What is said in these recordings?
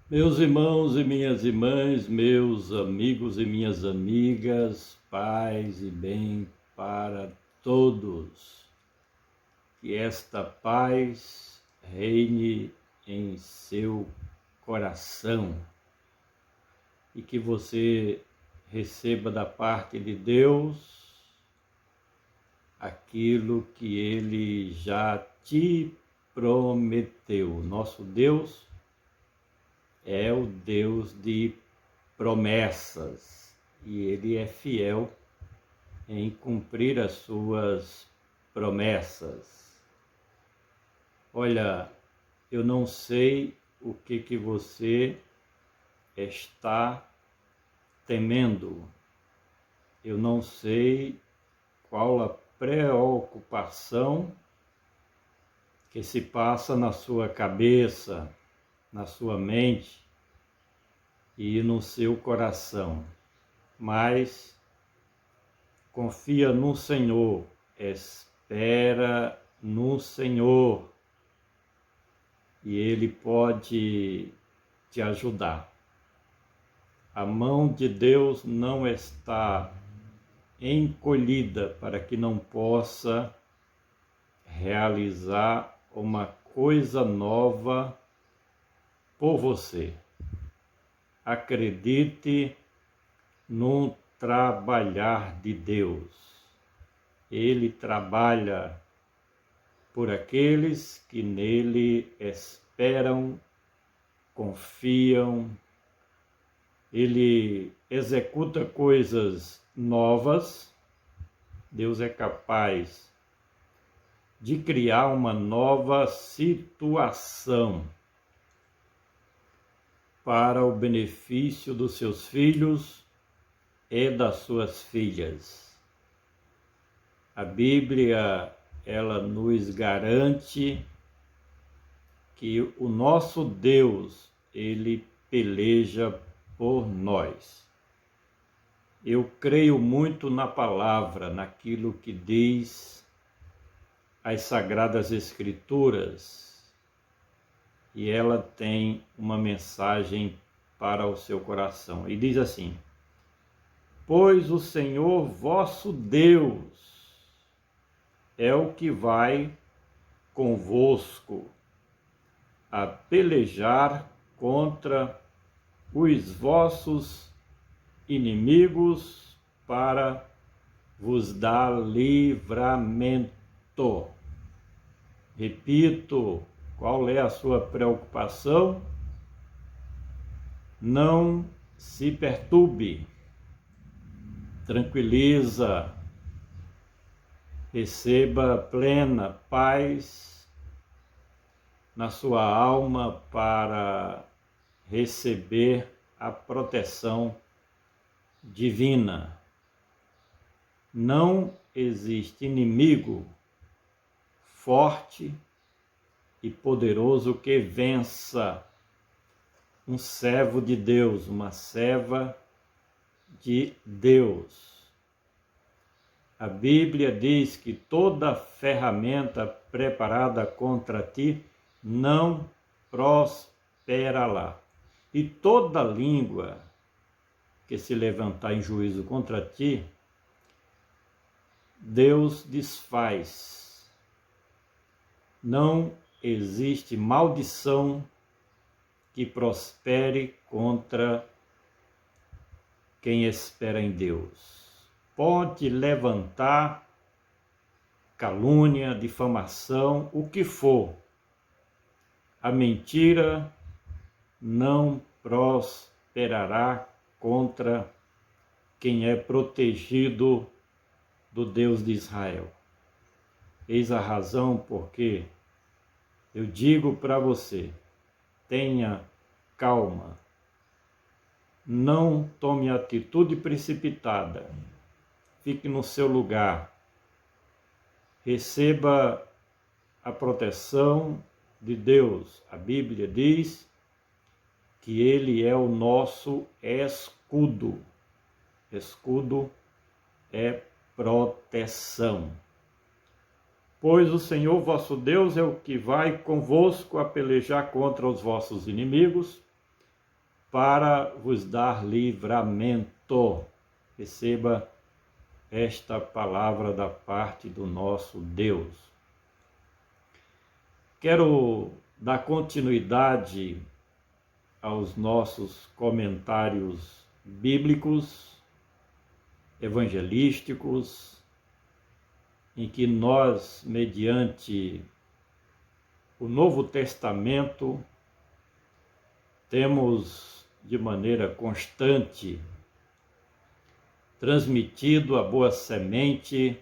Meus irmãos e minhas irmãs, meus amigos e minhas amigas, paz e bem para todos. Que esta paz reine em seu coração e que você receba da parte de Deus aquilo que Ele já te prometeu. Nosso Deus é o Deus de promessas e Ele é fiel em cumprir as suas promessas. Olha, eu não sei o que você está temendo, eu não sei qual a preocupação que se passa na sua cabeça, na sua mente e no seu coração, mas confia no Senhor, espera no Senhor e Ele pode te ajudar. A mão de Deus não está encolhida para que não possa realizar uma coisa nova por você. Acredite no trabalhar de Deus. Ele trabalha por aqueles que nele esperam, confiam. Ele executa coisas novas. Deus é capaz de criar uma nova situação para o benefício dos seus filhos e das suas filhas. A Bíblia, ela nos garante que o nosso Deus, ele peleja por nós. Eu creio muito na palavra, naquilo que diz as Sagradas Escrituras, e ela tem uma mensagem para o seu coração. E diz assim: pois o Senhor vosso Deus é o que vai convosco a pelejar contra os vossos inimigos para vos dar livramento. Repito, qual é a sua preocupação? Não se perturbe, tranquiliza, receba plena paz na sua alma para receber a proteção divina. Não existe inimigo forte e poderoso que vença um servo de Deus, uma serva de Deus. A Bíblia diz que toda ferramenta preparada contra ti não prosperará. E toda língua que se levantar em juízo contra ti, Deus desfaz. Não existe maldição que prospere contra quem espera em Deus. Pode levantar calúnia, difamação, o que for. A mentira não prosperará contra quem é protegido do Deus de Israel. Eis a razão porque eu digo para você: tenha calma, não tome atitude precipitada, fique no seu lugar, receba a proteção de Deus. A Bíblia diz que Ele é o nosso escudo. Escudo é proteção. Pois o Senhor vosso Deus é o que vai convosco a pelejar contra os vossos inimigos, para vos dar livramento. Receba esta palavra da parte do nosso Deus. Quero dar continuidade aos nossos comentários bíblicos, evangelísticos, em que nós, mediante o Novo Testamento, temos de maneira constante transmitido a boa semente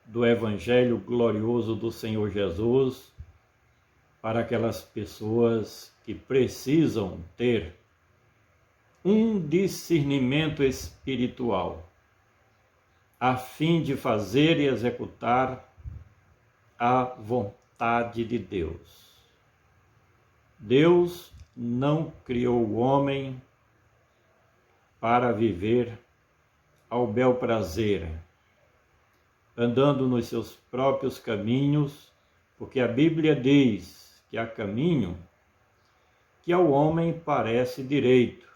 do Evangelho glorioso do Senhor Jesus para aquelas pessoas que precisam ter um discernimento espiritual, a fim de fazer e executar a vontade de Deus. Deus não criou o homem para viver ao bel prazer, andando nos seus próprios caminhos, porque a Bíblia diz que há caminho que ao homem parece direito,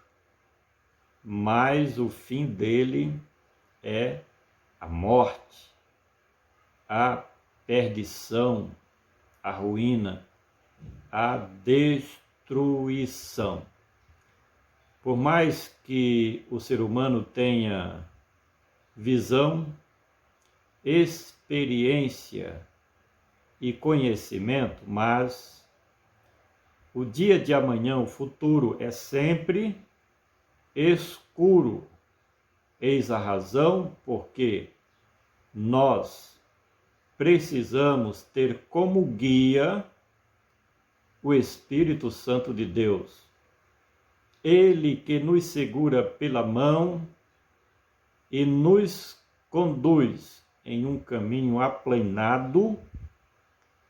mas o fim dele é a morte, a perdição, a ruína, a destruição. Por mais que o ser humano tenha visão, experiência e conhecimento, mas o dia de amanhã, o futuro, é sempre escuro. Eis a razão porque nós precisamos ter como guia o Espírito Santo de Deus. Ele que nos segura pela mão e nos conduz em um caminho aplanado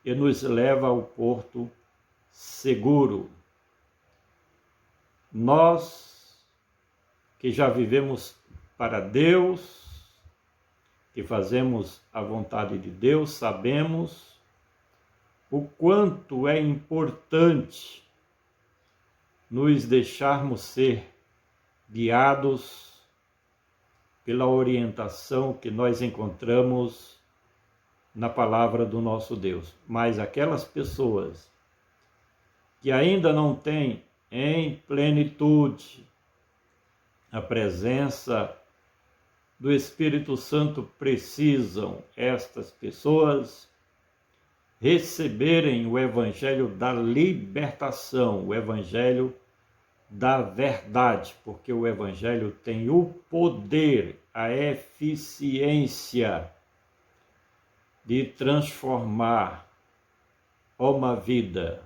e nos leva ao porto seguro. Nós que já vivemos para Deus, que fazemos a vontade de Deus, sabemos o quanto é importante nos deixarmos ser guiados pela orientação que nós encontramos na palavra do nosso Deus. Mas aquelas pessoas que ainda não têm em plenitude a presença do Espírito Santo, precisam estas pessoas receberem o Evangelho da libertação, o Evangelho da verdade, porque o Evangelho tem o poder, a eficiência de transformar uma vida.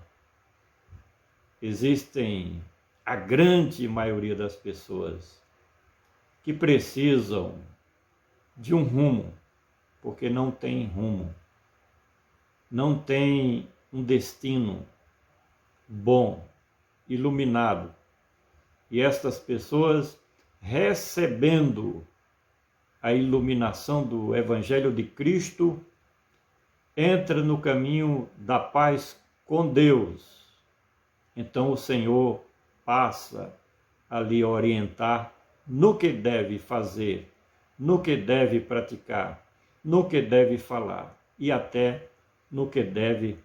Existem a grande maioria das pessoas que precisam de um rumo, porque não tem rumo. Não tem um destino bom, iluminado. E estas pessoas, recebendo a iluminação do Evangelho de Cristo, entram no caminho da paz com Deus. Então o Senhor passa a lhe orientar no que deve fazer, no que deve praticar, no que deve falar e até no que deve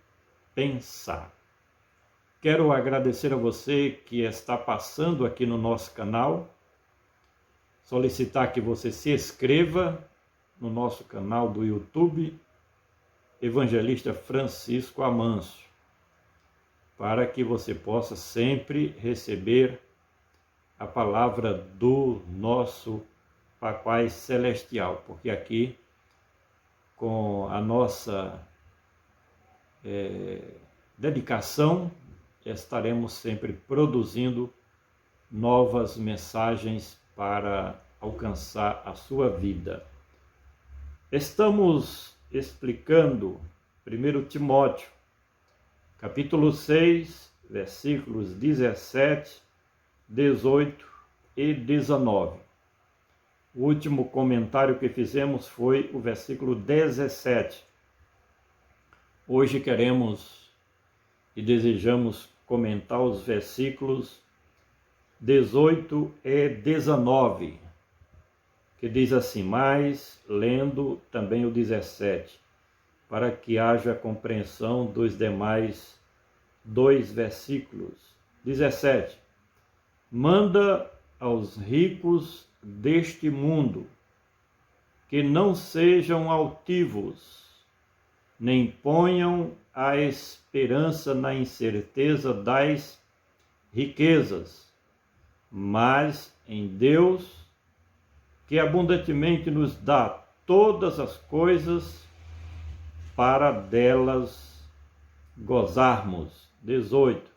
pensar. Quero agradecer a você que está passando aqui no nosso canal, solicitar que você se inscreva no nosso canal do YouTube, Evangelista Francisco Amâncio, para que você possa sempre receber a palavra do nosso Papai Celestial, porque aqui, com a nossa dedicação, estaremos sempre produzindo novas mensagens para alcançar a sua vida. Estamos explicando 1 Timóteo, capítulo 6, versículos 17, 18 e 19. O último comentário que fizemos foi o versículo 17. Hoje queremos e desejamos comentar os versículos 18 e 19, que diz assim, mas lendo também o 17, para que haja compreensão dos demais 2 versículos. 17, manda aos ricos deste mundo que não sejam altivos, nem ponham a esperança na incerteza das riquezas, mas em Deus, que abundantemente nos dá todas as coisas para delas gozarmos. 18.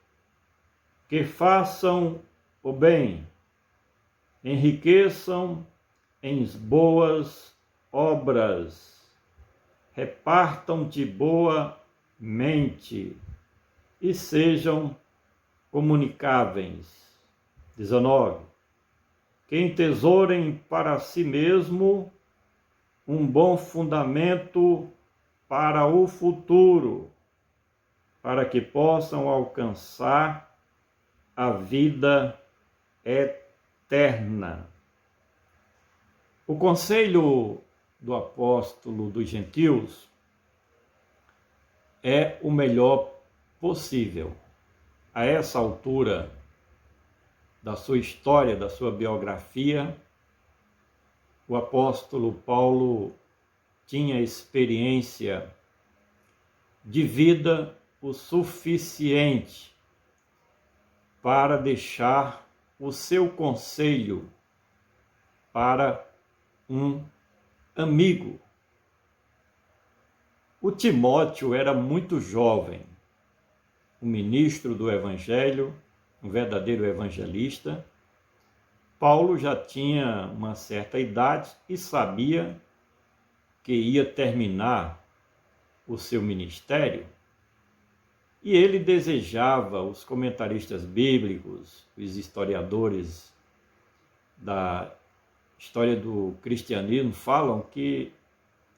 Que façam o bem, enriqueçam em boas obras, repartam de boa mente e sejam comunicáveis. 19. Que entesourem para si mesmo um bom fundamento para o futuro, para que possam alcançar a vida eterna. O conselho do apóstolo dos gentios é o melhor possível. A essa altura da sua história, da sua biografia, o apóstolo Paulo tinha experiência de vida o suficiente para deixar o seu conselho para um amigo. O Timóteo era muito jovem, um ministro do Evangelho, um verdadeiro evangelista. Paulo já tinha uma certa idade e sabia que ia terminar o seu ministério. E ele desejava, os comentaristas bíblicos, os historiadores da história do cristianismo falam que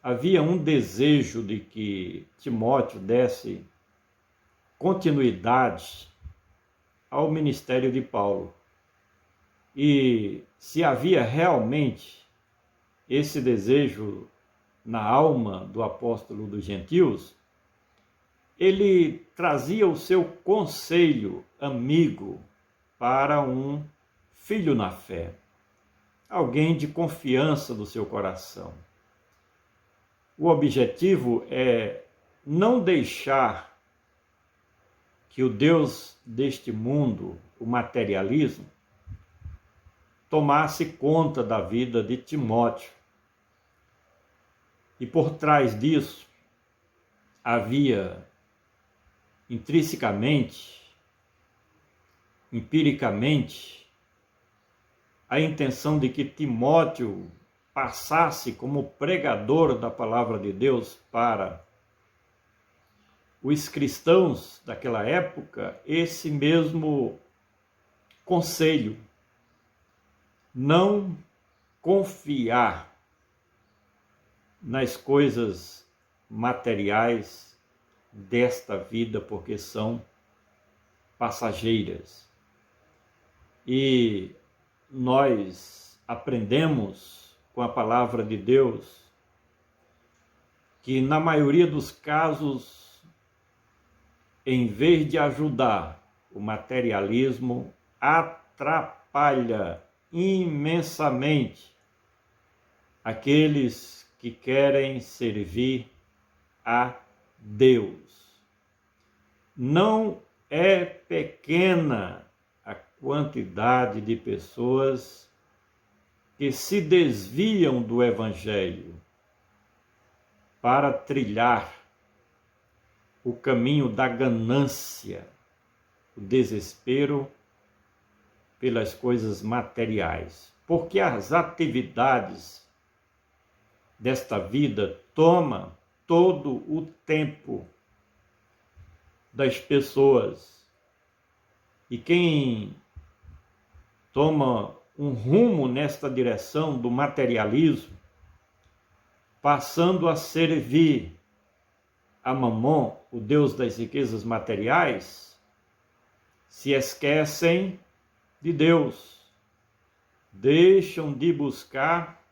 havia um desejo de que Timóteo desse continuidade ao ministério de Paulo. E se havia realmente esse desejo na alma do apóstolo dos gentios, ele trazia o seu conselho amigo para um filho na fé, alguém de confiança do seu coração. O objetivo é não deixar que o Deus deste mundo, o materialismo, tomasse conta da vida de Timóteo. E por trás disso havia intrinsecamente, empiricamente, a intenção de que Timóteo passasse como pregador da palavra de Deus para os cristãos daquela época esse mesmo conselho: não confiar nas coisas materiais desta vida, porque são passageiras. E nós aprendemos com a palavra de Deus que, na maioria dos casos, em vez de ajudar, o materialismo atrapalha imensamente aqueles que querem servir a Deus. Não é pequena a quantidade de pessoas que se desviam do Evangelho para trilhar o caminho da ganância, o desespero pelas coisas materiais, porque as atividades desta vida tomam todo o tempo das pessoas. E quem toma um rumo nesta direção do materialismo, passando a servir a Mamon, o Deus das riquezas materiais, se esquecem de Deus, deixam de buscar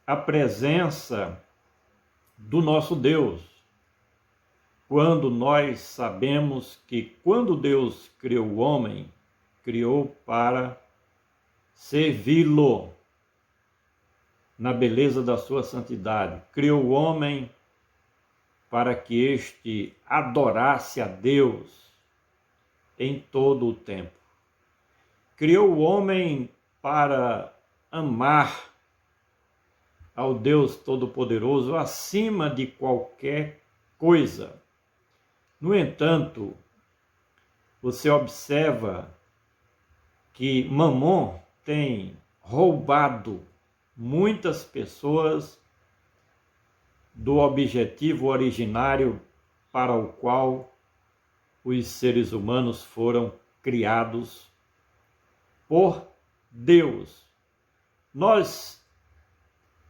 a presença do nosso Deus, quando nós sabemos que quando Deus criou o homem, criou para servi-lo na beleza da sua santidade, criou o homem para que este adorasse a Deus em todo o tempo. Criou o homem para amar ao Deus Todo-Poderoso acima de qualquer coisa. No entanto, você observa que Mamon tem roubado muitas pessoas do objetivo originário para o qual os seres humanos foram criados por Deus. Nós,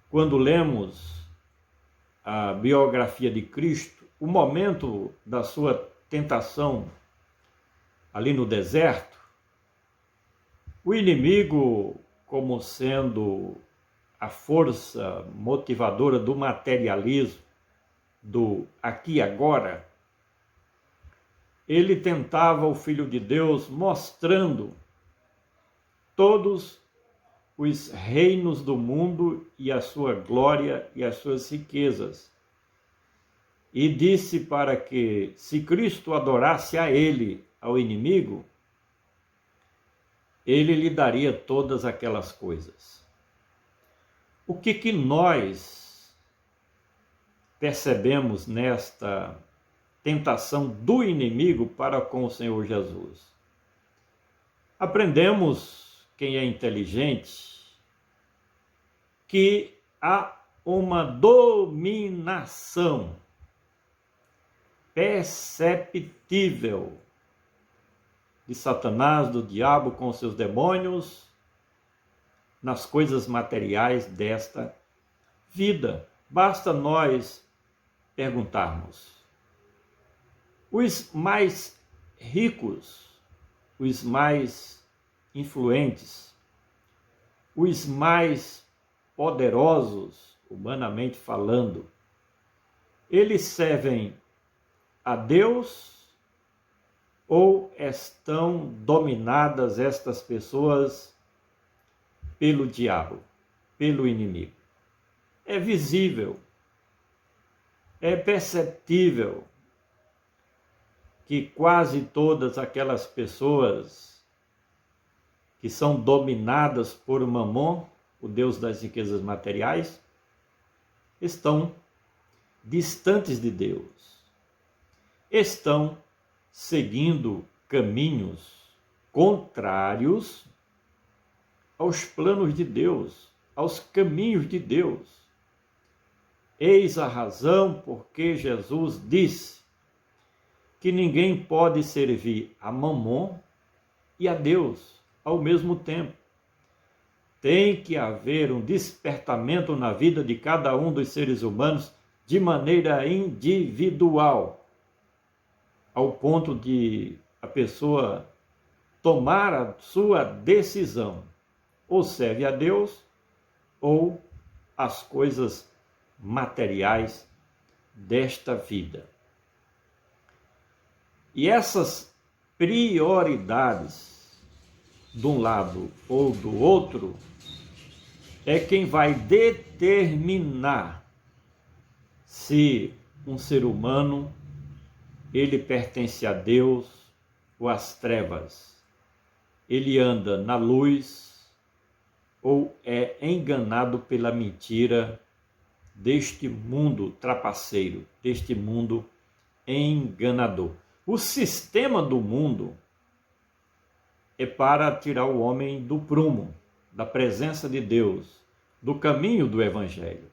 quando lemos a biografia de Cristo, o momento da sua tentação ali no deserto, o inimigo, como sendo a força motivadora do materialismo, do aqui e agora, ele tentava o Filho de Deus mostrando todos os reinos do mundo e a sua glória e as suas riquezas. E disse para que, se Cristo adorasse a ele, ao inimigo, ele lhe daria todas aquelas coisas. O que nós percebemos nesta tentação do inimigo para com o Senhor Jesus? Aprendemos, quem é inteligente, que há uma dominação perceptível de Satanás, do diabo com seus demônios, nas coisas materiais desta vida. Basta nós perguntarmos. Os mais ricos, os mais influentes, os mais poderosos, humanamente falando, eles servem a Deus ou estão dominadas estas pessoas pelo diabo, pelo inimigo? É visível, é perceptível que quase todas aquelas pessoas que são dominadas por Mamon, o Deus das riquezas materiais, estão distantes de Deus, estão seguindo caminhos contrários aos planos de Deus, aos caminhos de Deus. Eis a razão porque Jesus disse que ninguém pode servir a Mamon e a Deus ao mesmo tempo. Tem que haver um despertamento na vida de cada um dos seres humanos de maneira individual, ao ponto de a pessoa tomar a sua decisão, ou serve a Deus ou as coisas materiais desta vida. E essas prioridades, de um lado ou do outro, é quem vai determinar se um ser humano ele pertence a Deus ou às trevas, ele anda na luz ou é enganado pela mentira deste mundo trapaceiro, deste mundo enganador. O sistema do mundo é para tirar o homem do prumo, da presença de Deus, do caminho do Evangelho.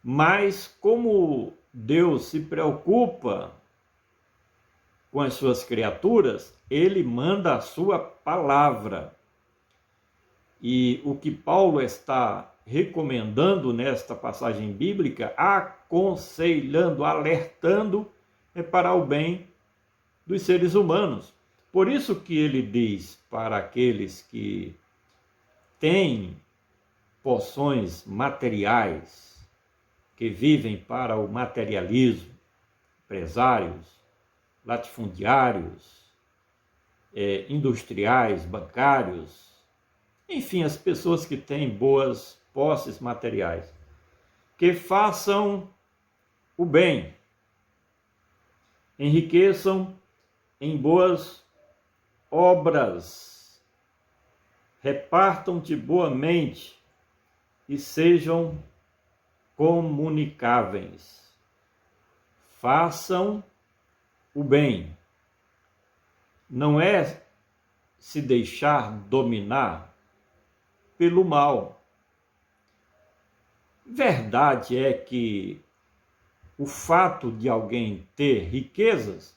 Mas como Deus se preocupa com as suas criaturas, ele manda a sua palavra. E o que Paulo está recomendando nesta passagem bíblica, aconselhando, alertando, é para o bem dos seres humanos. Por isso que ele diz para aqueles que têm poções materiais, que vivem para o materialismo, empresários, latifundiários, industriais, bancários, enfim, as pessoas que têm boas posses materiais, que façam o bem, enriqueçam em boas obras, repartam-te boamente e sejam comunicáveis. Façam o bem. Não é se deixar dominar pelo mal. Verdade é que o fato de alguém ter riquezas,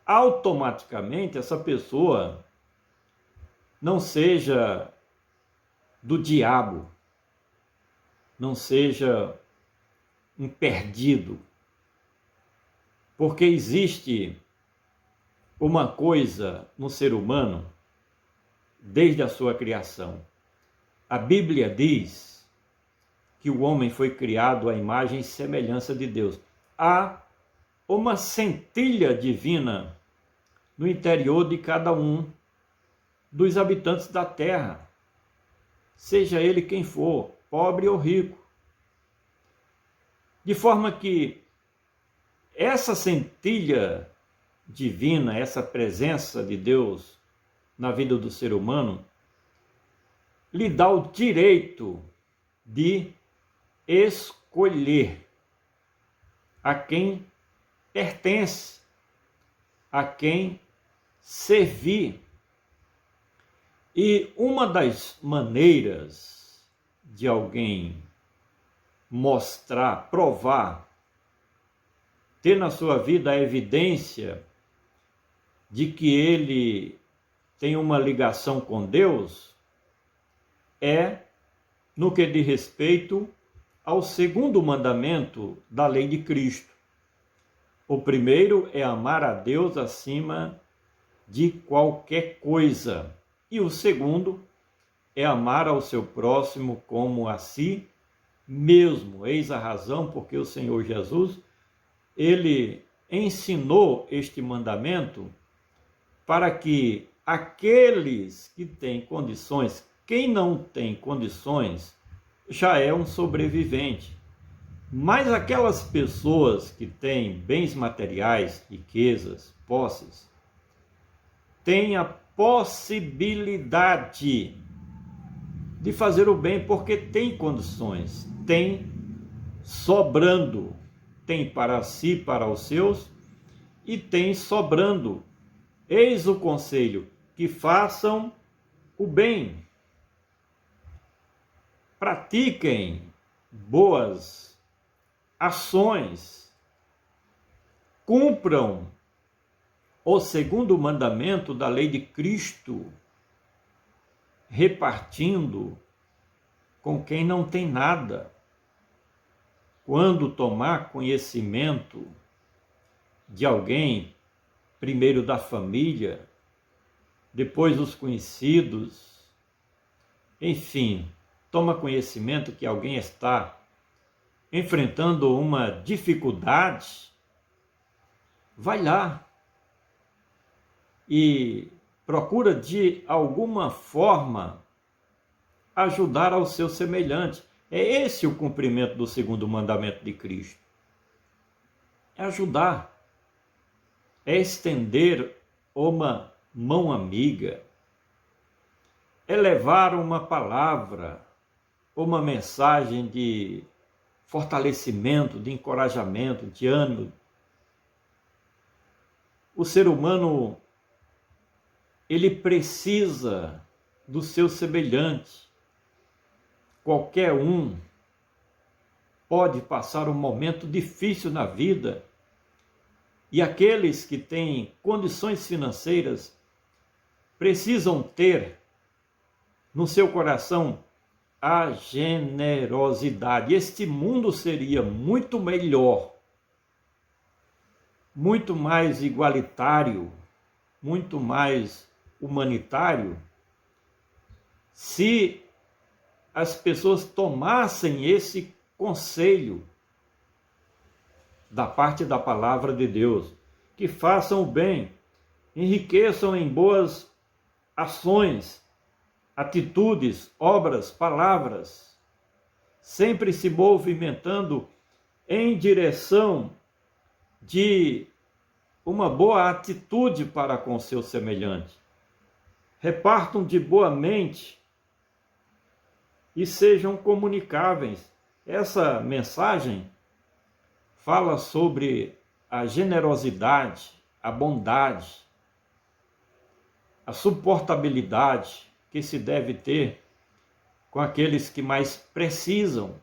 automaticamente essa pessoa não seja do diabo, não seja um perdido. Porque existe uma coisa no ser humano desde a sua criação. A Bíblia diz que o homem foi criado à imagem e semelhança de Deus. Há uma centelha divina no interior de cada um dos habitantes da terra, seja ele quem for, pobre ou rico. De forma que essa centelha divina, essa presença de Deus na vida do ser humano, lhe dá o direito de escolher a quem pertence, a quem servir. E uma das maneiras de alguém mostrar, provar, ter na sua vida a evidência de que ele tem uma ligação com Deus, é no que diz respeito ao segundo mandamento da lei de Cristo. O primeiro é amar a Deus acima de qualquer coisa. E o segundo é amar ao seu próximo como a si mesmo. Eis a razão porque o Senhor Jesus, ele ensinou este mandamento para que aqueles que têm condições, quem não tem condições, já é um sobrevivente. Mas aquelas pessoas que têm bens materiais, riquezas, posses, têm a possibilidade de fazer o bem porque tem condições, tem sobrando, tem para si, para os seus, e tem sobrando. Eis o conselho, que façam o bem, pratiquem boas ações, cumpram o segundo mandamento da lei de Cristo, repartindo com quem não tem nada. Quando tomar conhecimento de alguém, primeiro da família, depois dos conhecidos, enfim, toma conhecimento que alguém está enfrentando uma dificuldade, vai lá e procura de alguma forma ajudar ao seu semelhante. É esse o cumprimento do segundo mandamento de Cristo. É ajudar, é estender uma mão amiga, é levar uma palavra, uma mensagem de fortalecimento, de encorajamento, de ânimo. O ser humano, ele precisa do seu semelhante. Qualquer um pode passar um momento difícil na vida, e aqueles que têm condições financeiras precisam ter no seu coração a generosidade. Este mundo seria muito melhor, muito mais igualitário, muito mais humanitário se as pessoas tomassem esse conselho da parte da palavra de Deus, que façam o bem, enriqueçam em boas ações, atitudes, obras, palavras, sempre se movimentando em direção de uma boa atitude para com o seu semelhante. Repartam de boa mente e sejam comunicáveis. Essa mensagem fala sobre a generosidade, a bondade, a suportabilidade que se deve ter com aqueles que mais precisam.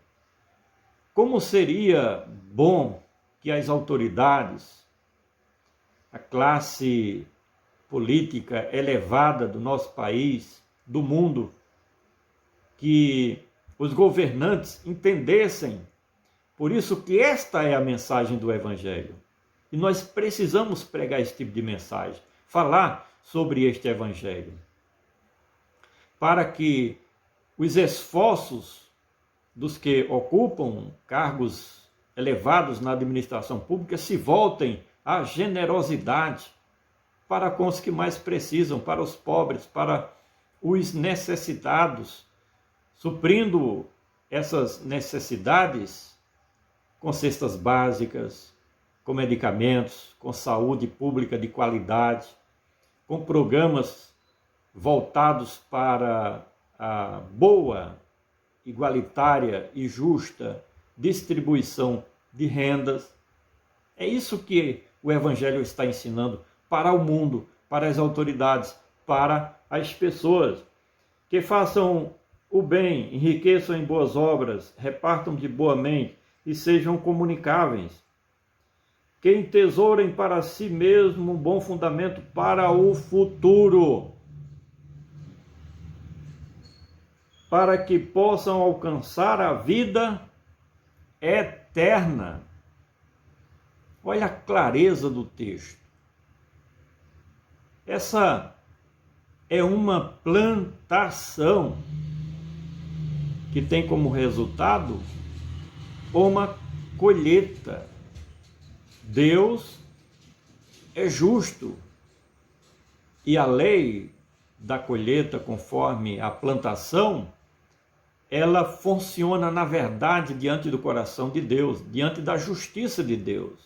Como seria bom que as autoridades, a classe política elevada do nosso país, do mundo, que os governantes entendessem. Por isso que esta é a mensagem do Evangelho. E nós precisamos pregar esse tipo de mensagem, falar sobre este Evangelho, para que os esforços dos que ocupam cargos elevados na administração pública se voltem à generosidade para com os que mais precisam, para os pobres, para os necessitados, suprindo essas necessidades com cestas básicas, com medicamentos, com saúde pública de qualidade, com programas voltados para a boa, igualitária e justa distribuição de rendas. É isso que o Evangelho está ensinando para o mundo, para as autoridades, para as pessoas. Que façam o bem, enriqueçam em boas obras, repartam de boa mente e sejam comunicáveis. Que entesourem para si mesmo um bom fundamento para o futuro, para que possam alcançar a vida eterna. Olha a clareza do texto. Essa é uma plantação que tem como resultado uma colheita. Deus é justo e a lei da colheita, conforme a plantação, ela funciona na verdade diante do coração de Deus, diante da justiça de Deus.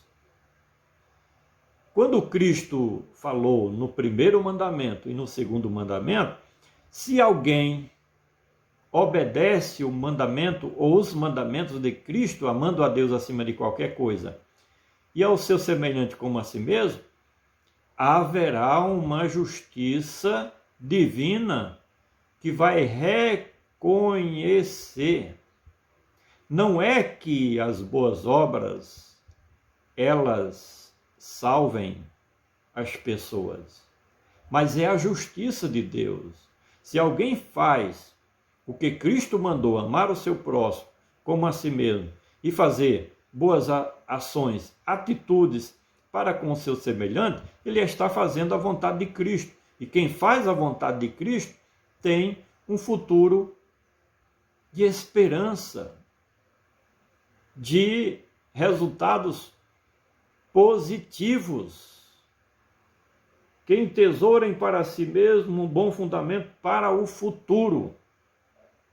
Quando Cristo falou no primeiro mandamento e no segundo mandamento, se alguém obedece o mandamento ou os mandamentos de Cristo, amando a Deus acima de qualquer coisa, e ao seu semelhante como a si mesmo, haverá uma justiça divina que vai reconhecer. Não é que as boas obras, elas salvem as pessoas, mas é a justiça de Deus. Se alguém faz o que Cristo mandou, amar o seu próximo como a si mesmo, e fazer boas ações, atitudes para com o seu semelhante, ele está fazendo a vontade de Cristo. E quem faz a vontade de Cristo tem um futuro de esperança, de resultados positivos. Que entesourem para si mesmo um bom fundamento para o futuro,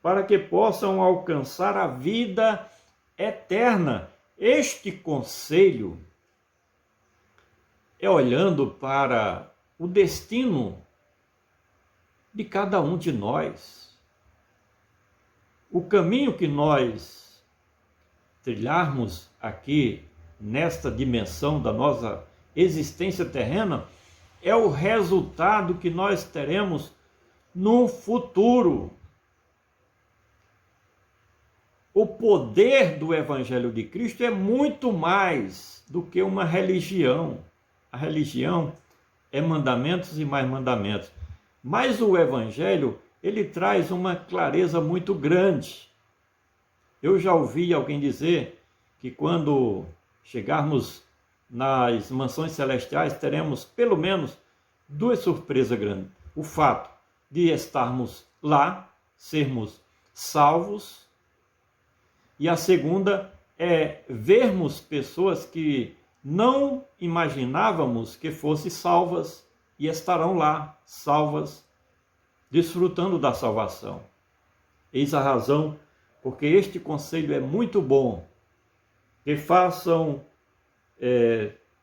para que possam alcançar a vida eterna. Este conselho é olhando para o destino de cada um de nós. O caminho que nós trilharmos aqui nesta dimensão da nossa existência terrena é o resultado que nós teremos no futuro. O poder do Evangelho de Cristo é muito mais do que uma religião. A religião é mandamentos e mais mandamentos. Mas o Evangelho, ele traz uma clareza muito grande. Eu já ouvi alguém dizer que quando chegarmos nas mansões celestiais, teremos pelo menos duas surpresas grandes. O fato de estarmos lá, sermos salvos, e a segunda é vermos pessoas que não imaginávamos que fossem salvas e estarão lá, salvas, desfrutando da salvação. Eis a razão porque este conselho é muito bom, que façam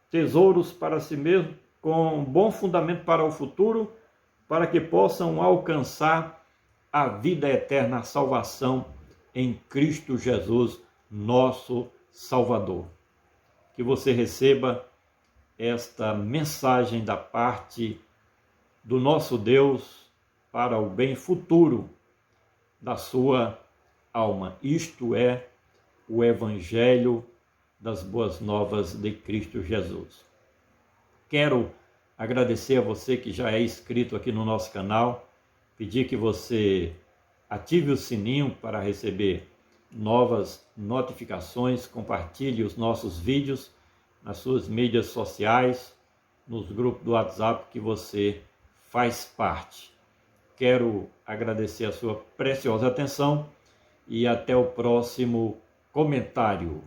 tesouros para si mesmos, com bom fundamento para o futuro, para que possam alcançar a vida eterna, a salvação em Cristo Jesus, nosso Salvador. Que você receba esta mensagem da parte do nosso Deus para o bem futuro da sua alma. Isto é o Evangelho das Boas Novas de Cristo Jesus. Quero agradecer a você que já é inscrito aqui no nosso canal, pedir que você ative o sininho para receber novas notificações, compartilhe os nossos vídeos nas suas mídias sociais, nos grupos do WhatsApp que você faz parte. Quero agradecer a sua preciosa atenção e até o próximo comentário.